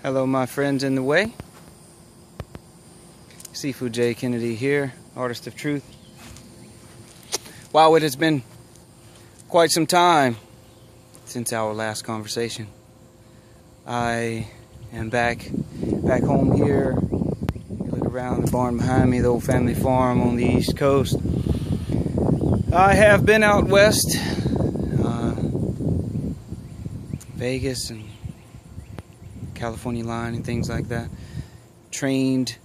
Hello my friends in the way. Sifu Jay Kennedy here, Artist of Truth. Wow, it has been quite some time since our last conversation. I am back home here. You look around the barn behind me, the old family farm on the East Coast. I have been out west, Vegas and California line and things like that. Trained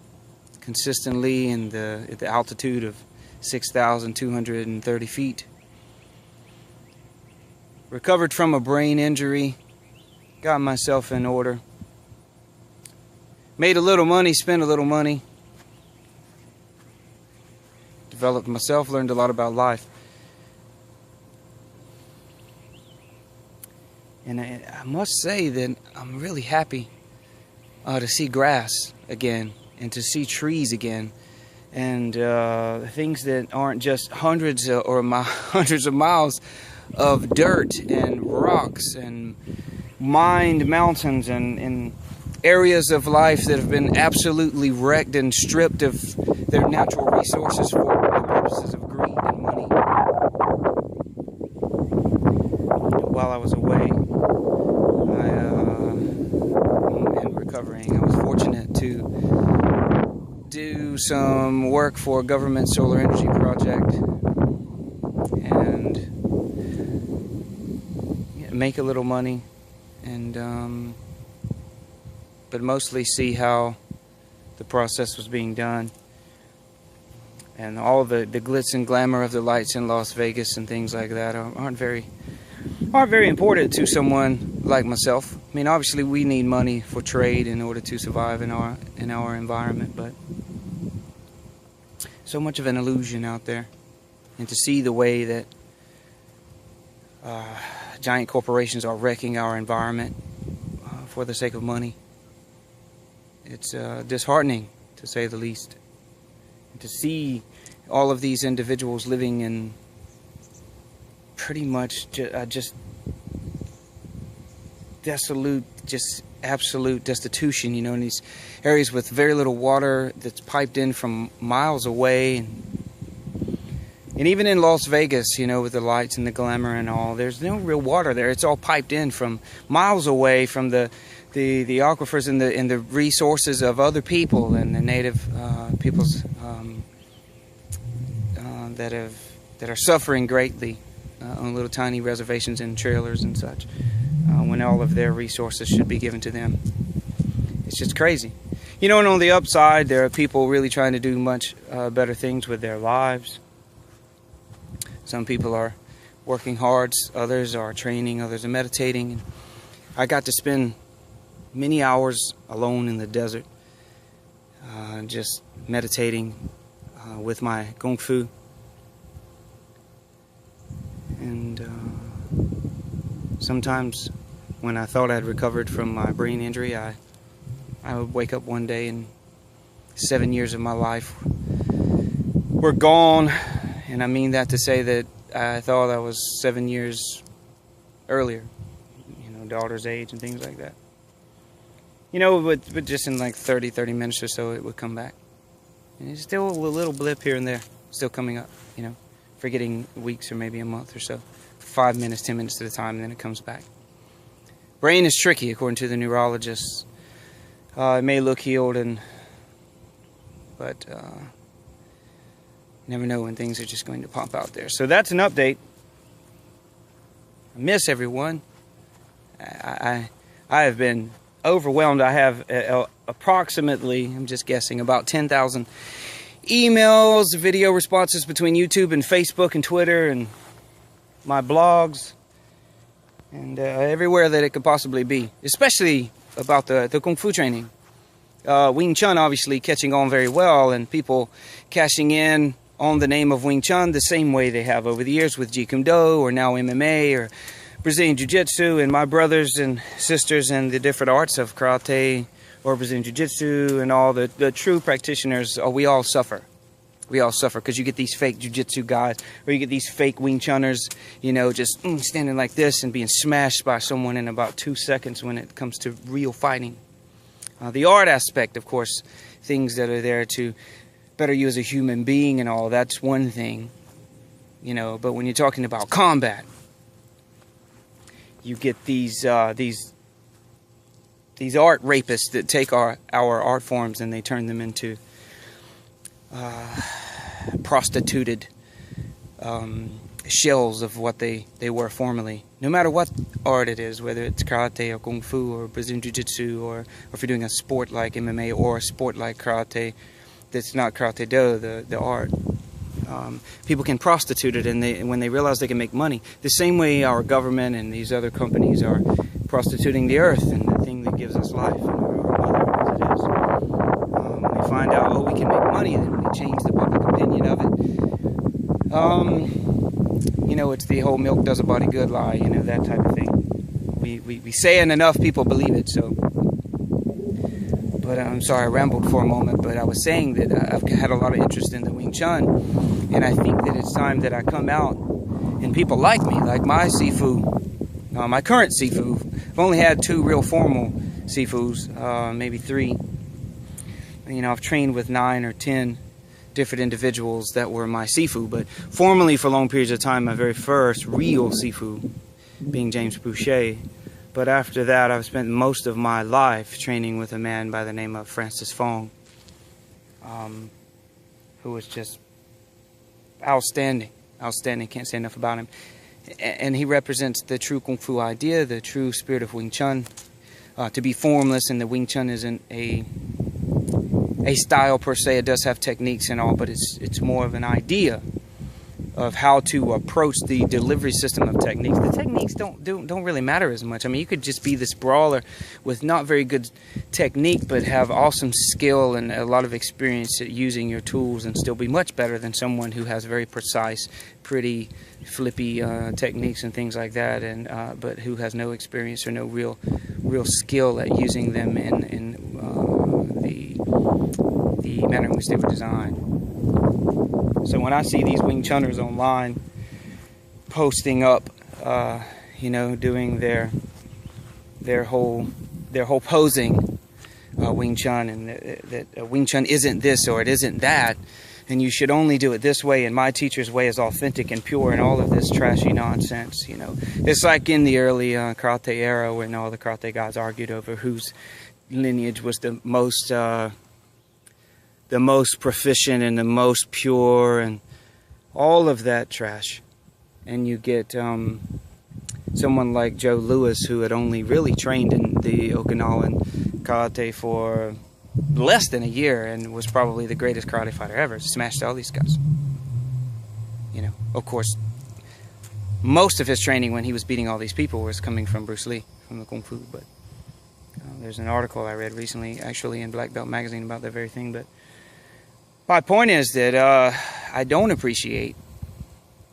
consistently at the altitude of 6,230 feet. Recovered from a brain injury. Got myself in order. Made a little money, spent a little money. Developed myself, learned a lot about life. And I must say that I'm really happy to see grass again and to see trees again, and things that aren't just hundreds of miles of dirt and rocks and mined mountains and areas of life that have been absolutely wrecked and stripped of their natural resources for the purposes of greed and money. While I was away and recovering, I was fortunate to do some work for a government solar energy project and make a little money, and but mostly see how the process was being done, and all the glitz and glamour of the lights in Las Vegas and things like that aren't very important to someone like myself. I mean, obviously we need money for trade in order to survive in our environment, but so much of an illusion out there. And to see the way that giant corporations are wrecking our environment for the sake of money, it's disheartening, to say the least. And to see all of these individuals living in pretty much just desolate, just absolute destitution, you know, in these areas with very little water that's piped in from miles away. And even in Las Vegas, you know, with the lights and the glamour and all, there's no real water there. It's all piped in from miles away from the aquifers and the resources of other people and the native peoples that are suffering greatly on little tiny reservations and trailers and such, when all of their resources should be given to them. It's just crazy. You know, and on the upside, there are people really trying to do much better things with their lives. Some people are working hard, others are training, others are meditating. And I got to spend many hours alone in the desert, just meditating with my Gung Fu. And sometimes when I thought I'd recovered from my brain injury, I would wake up one day and 7 years of my life were gone. And I mean that to say that I thought I was 7 years earlier, you know, daughter's age and things like that. You know, but just in like 30 minutes or so, it would come back. And it's still a little blip here and there, still coming up, you know, forgetting weeks or maybe a month or so. 5 minutes, 10 minutes at a time, and then it comes back. Brain is tricky, according to the neurologists. It may look healed, but never know when things are just going to pop out there. So that's an update. I miss everyone. I have been overwhelmed. I have approximately, I'm just guessing, about 10,000 emails, video responses between YouTube and Facebook and Twitter and my blogs and everywhere that it could possibly be, especially about the Kung Fu training. Wing Chun obviously catching on very well, and people cashing in on the name of Wing Chun the same way they have over the years with Jeet Kune Do or now MMA or Brazilian Jiu-Jitsu, and my brothers and sisters in the different arts of karate or Brazilian Jiu-Jitsu and all the true practitioners, we all suffer. We all suffer because you get these fake Jiu-Jitsu guys, or you get these fake Wing Chunners, you know, just standing like this and being smashed by someone in about 2 seconds when it comes to real fighting. The art aspect, of course, things that are there to better you as a human being and all, that's one thing, you know. But when you're talking about combat, you get these art rapists that take our art forms and they turn them into prostituted shells of what they were formerly. No matter what art it is, whether it's karate or kung fu or Brazilian jiu-jitsu, or if you're doing a sport like MMA or a sport like karate that's not karate do, the art. People can prostitute it, and when they realize they can make money, the same way our government and these other companies are prostituting the earth and the thing that gives us life, and our mother as it is. When they find out, oh, we can make money, then we change the public opinion of it. You know, it's the whole milk does a body good lie, you know, that type of thing. We say it enough, people believe it, so. But I'm sorry, I rambled for a moment, but I was saying that I've had a lot of interest in the Wing Chun, and I think that it's time that I come out, and people like me, like my Sifu, my current Sifu. I've only had 2 real formal Sifus, maybe 3. You know, I've trained with 9 or 10 different individuals that were my Sifu, but formally for long periods of time, my very first real Sifu being James Boucher. But after that, I've spent most of my life training with a man by the name of Francis Fong, who was just outstanding, can't say enough about him. And he represents the true Kung Fu idea, the true spirit of Wing Chun, to be formless, and the Wing Chun isn't a style per se. It does have techniques and all, but it's more of an idea of how to approach the delivery system of techniques. The techniques don't really matter as much. I mean, you could just be this brawler with not very good technique, but have awesome skill and a lot of experience at using your tools, and still be much better than someone who has very precise, pretty, flippy techniques and things like that, and but who has no experience or no real skill at using them in the manner in which they were designed. So when I see these Wing Chunners online posting up, you know, doing their whole posing Wing Chun, and that Wing Chun isn't this or it isn't that, and you should only do it this way, and my teacher's way is authentic and pure, and all of this trashy nonsense, you know. It's like in the early karate era when all the karate guys argued over whose lineage was the most proficient and the most pure, and all of that trash. And you get someone like Joe Louis, who had only really trained in the Okinawan karate for less than a year and was probably the greatest karate fighter ever, smashed all these guys. You know, of course, most of his training when he was beating all these people was coming from Bruce Lee, from the Kung Fu. But there's an article I read recently, actually in Black Belt magazine, about that very thing. But my point is that I don't appreciate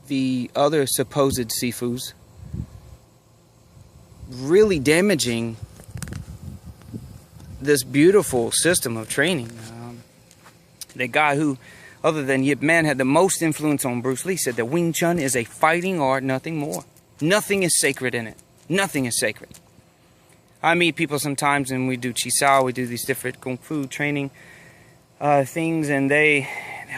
the other supposed Sifus really damaging this beautiful system of training. The guy who, other than Yip Man, had the most influence on Bruce Lee said that Wing Chun is a fighting art, nothing more. Nothing is sacred in it. Nothing is sacred. I meet people sometimes and we do Chi Sao, we do these different Kung Fu training things, and they,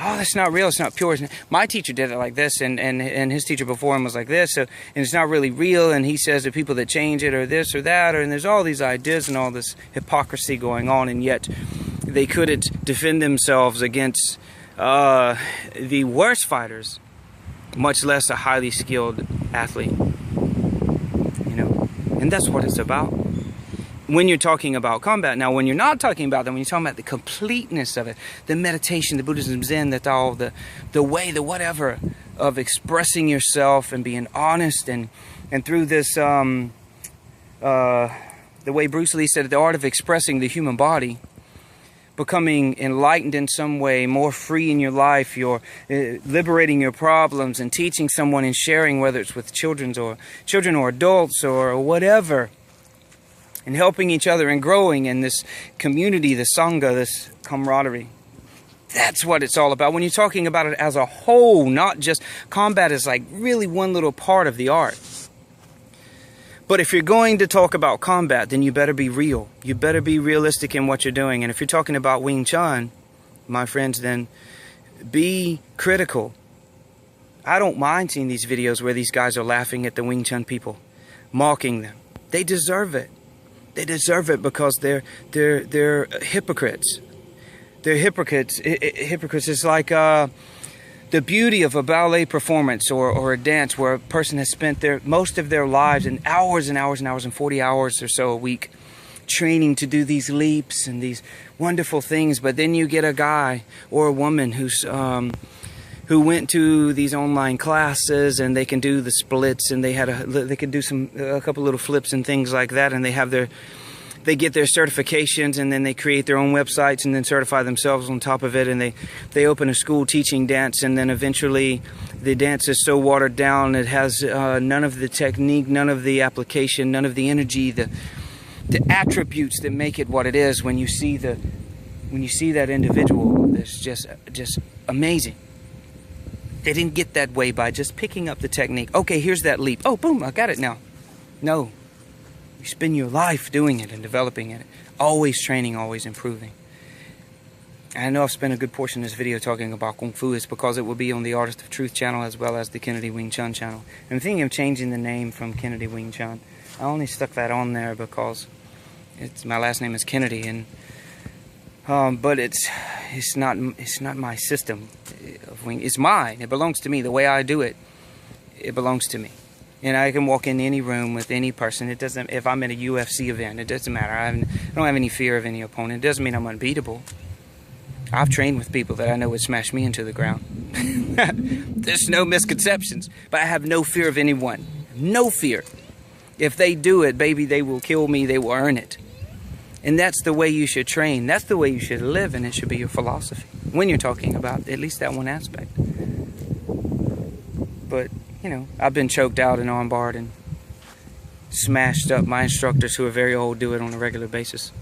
oh, that's not real, it's not pure. My teacher did it like this, and his teacher before him was like this, so, and it's not really real, and he says the people that change it are this or that, and there's all these ideas and all this hypocrisy going on, and yet they couldn't defend themselves against the worst fighters, much less a highly skilled athlete. You know, and that's what it's about when you're talking about combat. Now, when you're not talking about that, when you're talking about the completeness of it, the meditation, the Buddhism, Zen, that all the way, the whatever of expressing yourself and being honest, and through this the way Bruce Lee said it, the art of expressing the human body, becoming enlightened in some way, more free in your life, you're liberating your problems and teaching someone and sharing, whether it's with children or adults or whatever, and helping each other and growing in this community, the Sangha, this camaraderie. That's what it's all about. When you're talking about it as a whole, not just combat is like really one little part of the art. But if you're going to talk about combat, then you better be real. You better be realistic in what you're doing. And if you're talking about Wing Chun, my friends, then be critical. I don't mind seeing these videos where these guys are laughing at the Wing Chun people, mocking them. They deserve it. They deserve it because they're hypocrites. They're hypocrites. Hypocrites is like the beauty of a ballet performance or a dance where a person has spent most of their lives and hours and hours and hours and 40 hours or so a week training to do these leaps and these wonderful things. But then you get a guy or a woman who went to these online classes and they can do the splits and they could do a couple little flips and things like that, and they get their certifications, and then they create their own websites and then certify themselves on top of it, and they open a school teaching dance, and then eventually the dance is so watered down it has none of the technique, none of the application, none of the energy, the attributes that make it what it is. When you see that individual, it's just amazing. They didn't get that way by just picking up the technique. Okay, here's that leap. Oh, boom, I got it now. No. You spend your life doing it and developing it. Always training, always improving. And I know I've spent a good portion of this video talking about Kung Fu. It's because it will be on the Artist of Truth channel as well as the Kennedy Wing Chun channel. I'm thinking of changing the name from Kennedy Wing Chun. I only stuck that on there because my last name is Kennedy, and but it's not my system of wing. It's mine. It belongs to me. The way I do it, it belongs to me. And I can walk in any room with any person. It doesn't. If I'm at a UFC event, it doesn't matter. I don't have any fear of any opponent. It doesn't mean I'm unbeatable. I've trained with people that I know would smash me into the ground. There's no misconceptions. But I have no fear of anyone. No fear. If they do it, baby, they will kill me. They will earn it. And that's the way you should train. That's the way you should live, and it should be your philosophy when you're talking about at least that one aspect. But, you know, I've been choked out and armbarred and smashed up. My instructors who are very old do it on a regular basis.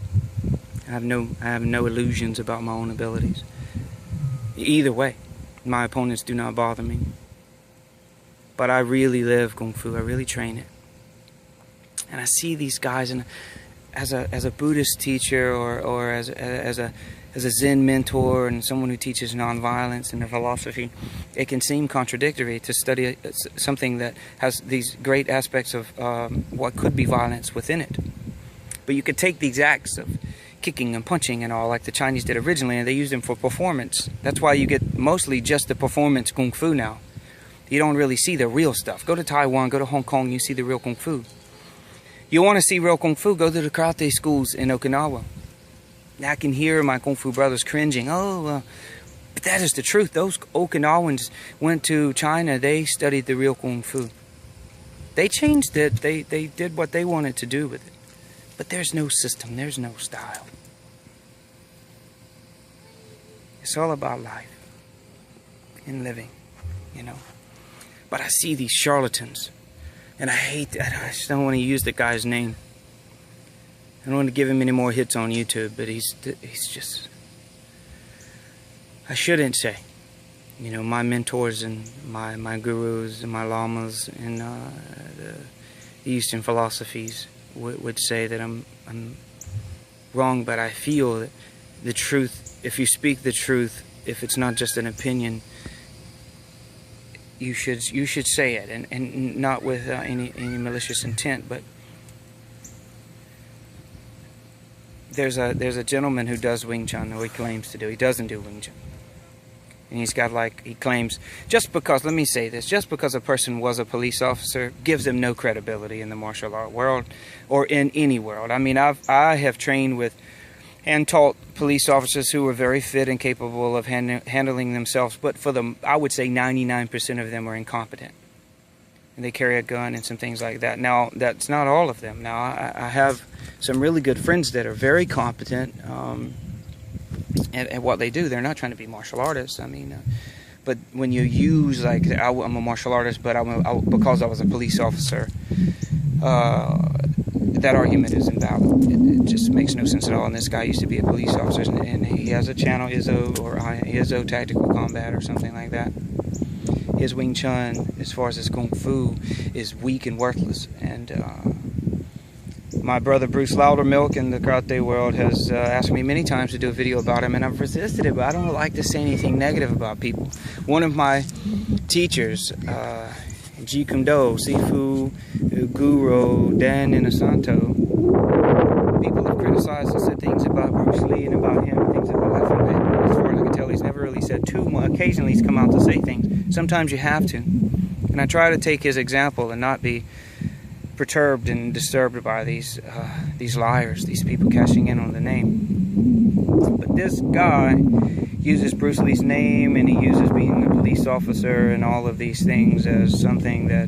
I have no illusions about my own abilities. Either way, my opponents do not bother me. But I really live Kung Fu. I really train it. And I see these guys, and as a Buddhist teacher or as a Zen mentor and someone who teaches nonviolence and a philosophy, it can seem contradictory to study something that has these great aspects of what could be violence within it. But you could take these acts of kicking and punching and all, like the Chinese did originally, and they used them for performance. That's why you get mostly just the performance Kung Fu now. You don't really see the real stuff. Go to Taiwan, go to Hong Kong, you see the real Kung Fu. You want to see real Kung Fu, go to the karate schools in Okinawa. I can hear my Kung Fu brothers cringing. But that is the truth. Those Okinawans went to China. They studied the real Kung Fu. They changed it. They did what they wanted to do with it. But there's no system. There's no style. It's all about life and living, you know. But I see these charlatans. And I hate that. I just don't want to use the guy's name. I don't want to give him any more hits on YouTube, but he's just... I shouldn't say. You know, my mentors and my gurus and my lamas and the Eastern philosophies would say that I'm wrong, but I feel that the truth, if you speak the truth, if it's not just an opinion, you should say it, and not with any malicious intent. But there's a gentleman who does Wing Chun, or he claims to do. He doesn't do Wing Chun, and he's got, like, he claims, just because, let me say this, just because a person was a police officer gives them no credibility in the martial art world or in any world. I mean, I have trained with and taught police officers who were very fit and capable of handling themselves, but for them, I would say 99% of them are incompetent. And they carry a gun and some things like that. Now, that's not all of them. Now, I have some really good friends that are very competent at what they do. They're not trying to be martial artists. I mean, but when you use, like, I'm a martial artist, but because I was a police officer, that argument is invalid. It just makes no sense at all. And this guy used to be a police officer, and he has a channel, Izzo Tactical Combat or something like that. His Wing Chun, as far as his Kung Fu, is weak and worthless. And My brother Bruce Loudermilk in the karate world has asked me many times to do a video about him, and I've resisted it, but I don't like to say anything negative about people. One of my teachers, Jeet Kune Do, Sifu Guru, Dan Inosanto, people have criticized and said things about Bruce Lee and about him, and things about that. As far as I can tell, he's never really said too much. Occasionally he's come out to say things. Sometimes you have to. And I try to take his example and not be perturbed and disturbed by these liars, these people cashing in on the name. But this guy uses Bruce Lee's name, and he uses being a police officer and all of these things as something that,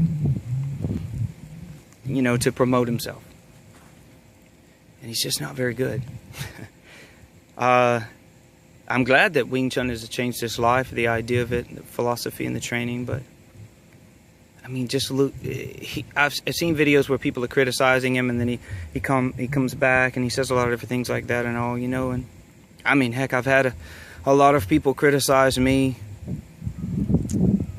you know, to promote himself. And he's just not very good. I'm glad that Wing Chun has changed his life, the idea of it, the philosophy and the training, but I mean, just look. I've seen videos where people are criticizing him, and then he comes back and he says a lot of different things like that and all, you know. And I mean, heck, I've had a lot of people criticize me,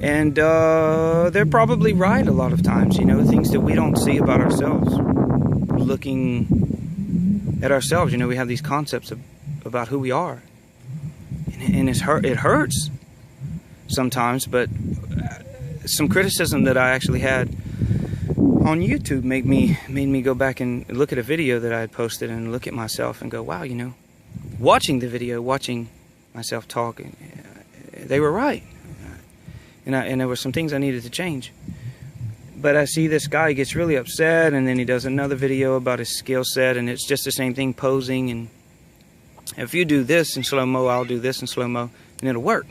and they're probably right a lot of times, you know, things that we don't see about ourselves. Looking at ourselves, you know, we have these concepts about who we are, and it hurts sometimes, but some criticism that I actually had on YouTube made me go back and look at a video that I had posted and look at myself and go, wow, you know, watching the video, watching myself talk, they were right, and there were some things I needed to change. But I see this guy gets really upset, and then he does another video about his skill set, and it's just the same thing, posing, and if you do this in slow-mo, I'll do this in slow-mo, and it'll work.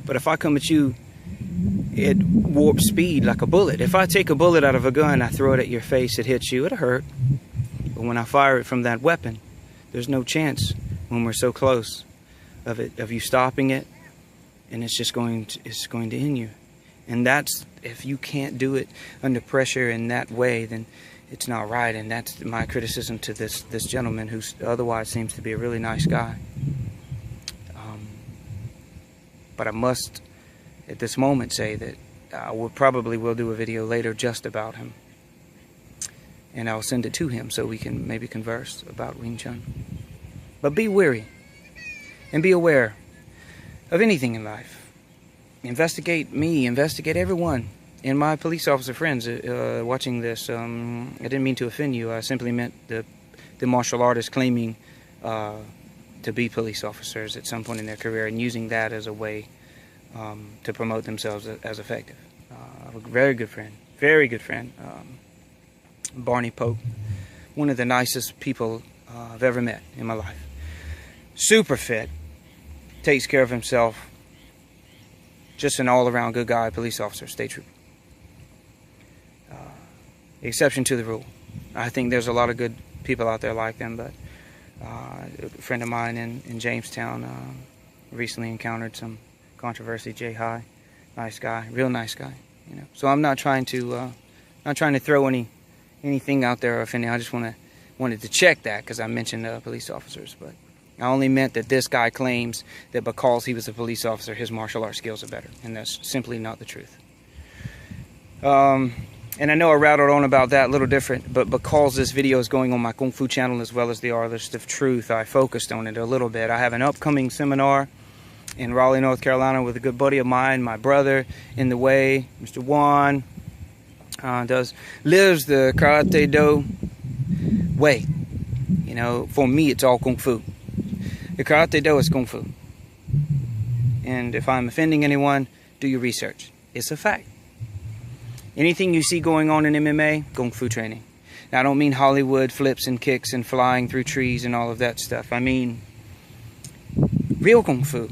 But if I come at you at warp speed like a bullet, if I take a bullet out of a gun, I throw it at your face, it hits you, it'll hurt. But when I fire it from that weapon, there's no chance when we're so close of you stopping it, and it's going to end you. And that's, if you can't do it under pressure in that way, then it's not right. And that's my criticism to this gentleman, who otherwise seems to be a really nice guy. But I must, at this moment, say that I will do a video later just about him, and I'll send it to him so we can maybe converse about Wing Chun. But be wary and be aware of anything in life. Investigate me, investigate everyone, and my police officer friends watching this. I didn't mean to offend you. I simply meant the martial artists claiming to be police officers at some point in their career and using that as a way to promote themselves as effective. I have a very good friend, Barney Pope, one of the nicest people I've ever met in my life. Super fit, takes care of himself, just an all-around good guy, police officer, state trooper. Exception to the rule. I think there's a lot of good people out there like them, but a friend of mine in Jamestown recently encountered some controversy. Jay High, nice guy, real nice guy, you know. So I'm not trying to throw anything out there or offending. I just wanted to check that because I mentioned police officers, but I only meant that this guy claims that because he was a police officer, his martial arts skills are better, and that's simply not the truth. And I know I rattled on about that a little different, but because this video is going on my Kung Fu channel as well as the Artist of Truth, I focused on it a little bit. I have an upcoming seminar in Raleigh, North Carolina with a good buddy of mine, my brother in the way, Mr. Juan, lives the Karate Do way. You know, for me it's all Kung Fu. The Karate Do is Kung Fu. And if I'm offending anyone, do your research. It's a fact. Anything you see going on in MMA, Kung Fu training. Now, I don't mean Hollywood flips and kicks and flying through trees and all of that stuff. I mean real Kung Fu.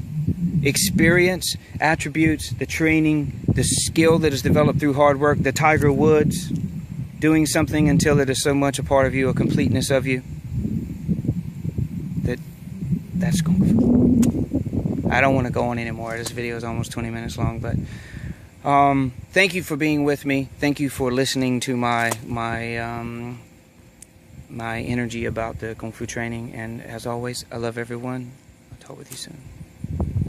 Experience, attributes, the training, the skill that is developed through hard work, the Tiger Woods, doing something until it is so much a part of you, a completeness of you, that's Kung Fu. I don't want to go on anymore. This video is almost 20 minutes long, but thank you for being with me. Thank you for listening to my energy about the Kung Fu training. And as always, I love everyone. I'll talk with you soon.